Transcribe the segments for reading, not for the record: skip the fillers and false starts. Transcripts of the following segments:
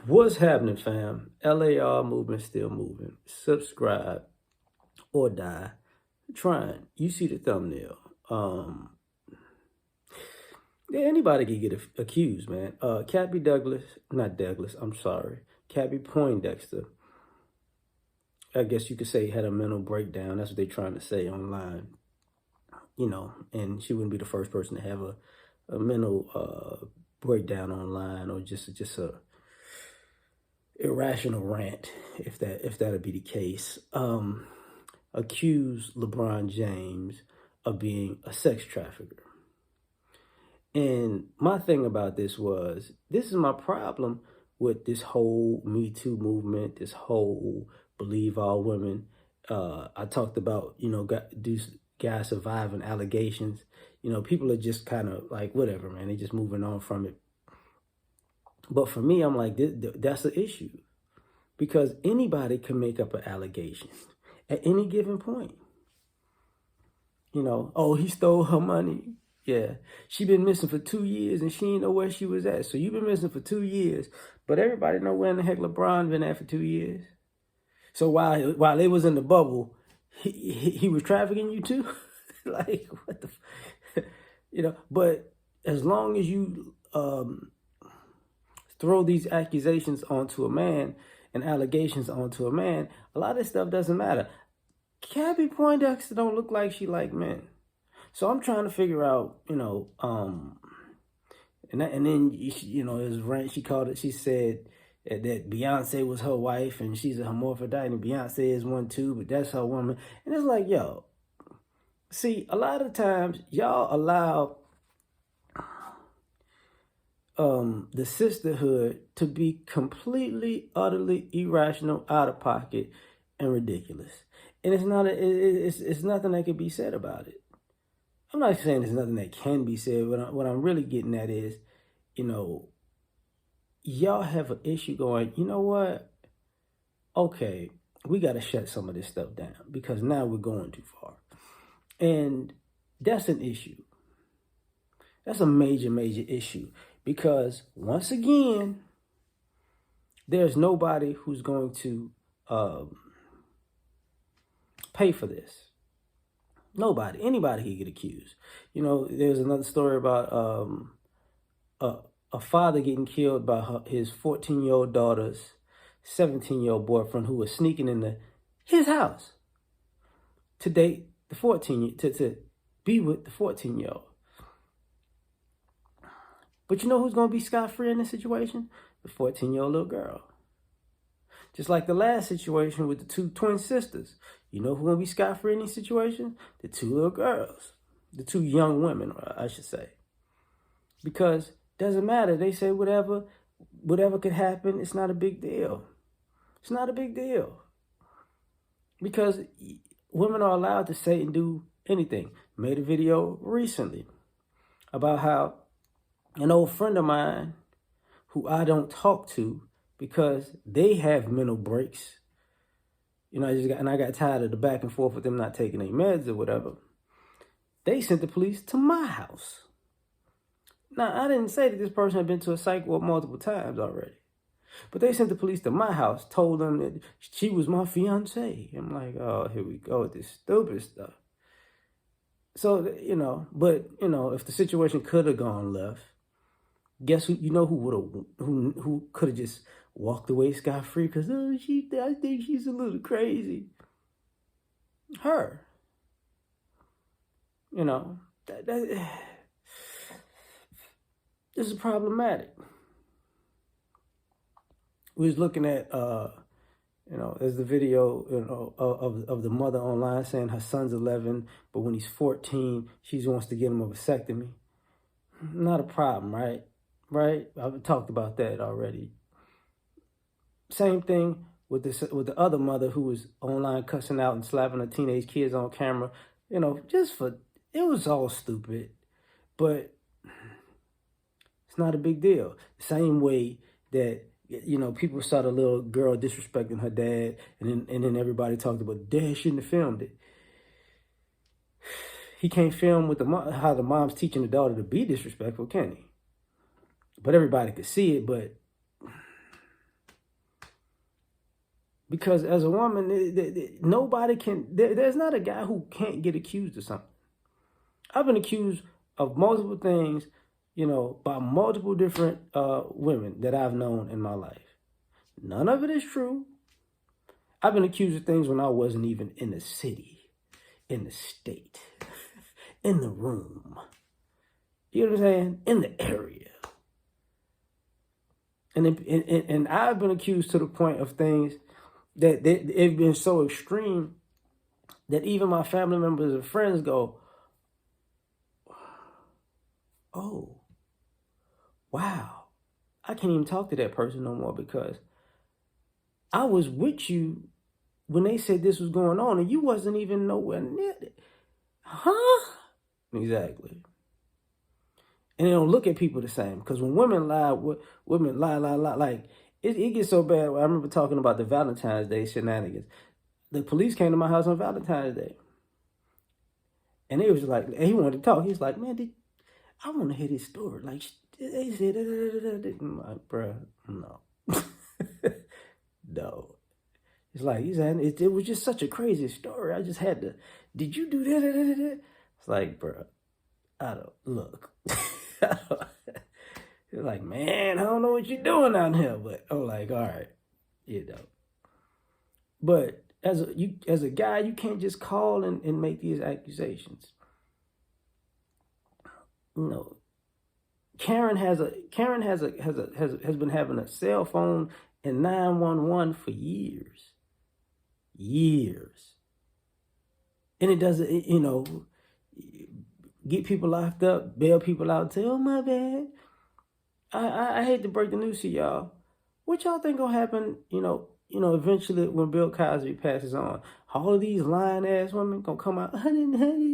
What's happening, fam? L.A.R. movement still moving. Subscribe or die. Trying. You see the thumbnail. Yeah, anybody can get accused, man. Cappy Douglas, not Douglas, I'm sorry. Cappy Poindexter, I guess you could say, had a mental breakdown. That's what they're trying to say online. And she wouldn't be the first person to have a mental breakdown online, or just a irrational rant, if that'd be the case. Accuse LeBron James of being a sex trafficker. And my thing about this is my problem with this whole Me Too movement, this whole believe all women. I talked about, these guys surviving allegations. People are just kind of like, whatever, man. They're just moving on from it. But for me, I'm like, that's the issue. Because anybody can make up an allegation at any given point. Oh, he stole her money. Yeah, she been missing for 2 years and she didn't know where she was at. So you've been missing for 2 years, but everybody know where in the heck LeBron been at for 2 years. So while they was in the bubble, he was trafficking you too. Like, what the, But as long as you throw these accusations onto a man and allegations onto a man, a lot of this stuff doesn't matter. Cappy Poindexter don't look like she like men. So I'm trying to figure out, and then, his rant, she said that Beyonce was her wife and she's a hermaphrodite and Beyonce is one too, but that's her woman. And it's like, yo, see, a lot of times y'all allow the sisterhood to be completely, utterly irrational, out of pocket, and ridiculous. And it's nothing that can be said about it. I'm not saying there's nothing that can be said, but what I'm really getting at is, y'all have an issue going, you know what? Okay, we got to shut some of this stuff down because now we're going too far. And that's an issue. That's a major, major issue because once again, there's nobody who's going to pay for this. Nobody, anybody can get accused. There's another story about a father getting killed by his 14-year-old daughter's 17-year-old boyfriend who was sneaking into his house to date the 14, to be with the 14-year-old. But you know who's going to be scot-free in this situation? The 14-year-old little girl. Just like the last situation with the two twin sisters. You know who's going to be scot-free in these situations? The two little girls. The two young women, I should say. Because it doesn't matter. They say whatever could happen, it's not a big deal. It's not a big deal. Because women are allowed to say and do anything. Made a video recently about how an old friend of mine who I don't talk to because they have mental breaks. I got tired of the back and forth with them not taking their meds or whatever. They sent the police to my house. Now, I didn't say that this person had been to a psych ward multiple times already. But they sent the police to my house, told them that she was my fiance. I'm like, oh, here we go with this stupid stuff. So, if the situation could have gone left, guess who? Who could have just walked away scot-free because I think she's a little crazy. Her. This is problematic. We was looking at there's the video of the mother online saying her son's 11, but when he's 14, she wants to get him a vasectomy. Not a problem, right? Right? I've talked about that already. Same thing with the other mother who was online cussing out and slapping her teenage kids on camera. It was all stupid, but it's not a big deal. Same way that people saw the little girl disrespecting her dad, and then everybody talked about dad shouldn't have filmed it. He can't film with how the mom's teaching the daughter to be disrespectful, can he? But everybody could see it. But Because as a woman, nobody can, there's not a guy who can't get accused of something. I've been accused of multiple things, by multiple different women that I've known in my life. None of it is true. I've been accused of things when I wasn't even in the city, in the state, in the room. You know what I'm saying? In the area. And I've been accused to the point of things that they've been so extreme that even my family members and friends go, oh, wow, I can't even talk to that person no more because I was with you when they said this was going on and you wasn't even nowhere near it. Huh? Exactly. And they don't look at people the same. Because when women lie, like, it gets so bad. I remember talking about the Valentine's Day shenanigans. The police came to my house on Valentine's Day. And they was like, and he wanted to talk. He was like, man, I want to hear this story. Like, they said, I'm like, bruh, no. No. It's like, he said, it was just such a crazy story. I just had to, did you do that? It's like, bruh, I don't, look. It's like, man, I don't know what you're doing out here. But I'm like, all right, But as a guy, you can't just call and make these accusations. Karen has been having a cell phone and 911 for years. And it doesn't, get people locked up, bail people out, and say, oh, my bad. I hate to break the news to y'all. What y'all think gonna happen, eventually when Bill Cosby passes on? All of these lying ass women gonna come out, honey,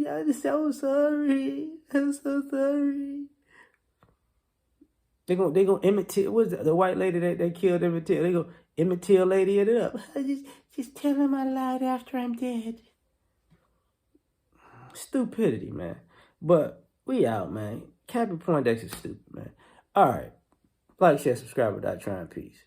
I'm so sorry. I'm so sorry. They gonna Emmett Till. What's the white lady that killed Emmett Till? They gonna Emmett Till lady it up. Just tell him I lied after I'm dead. Stupidity, man. But we out, man. Cappy Poindexter is stupid, man. All right. Like, share, subscribe without trying. Peace.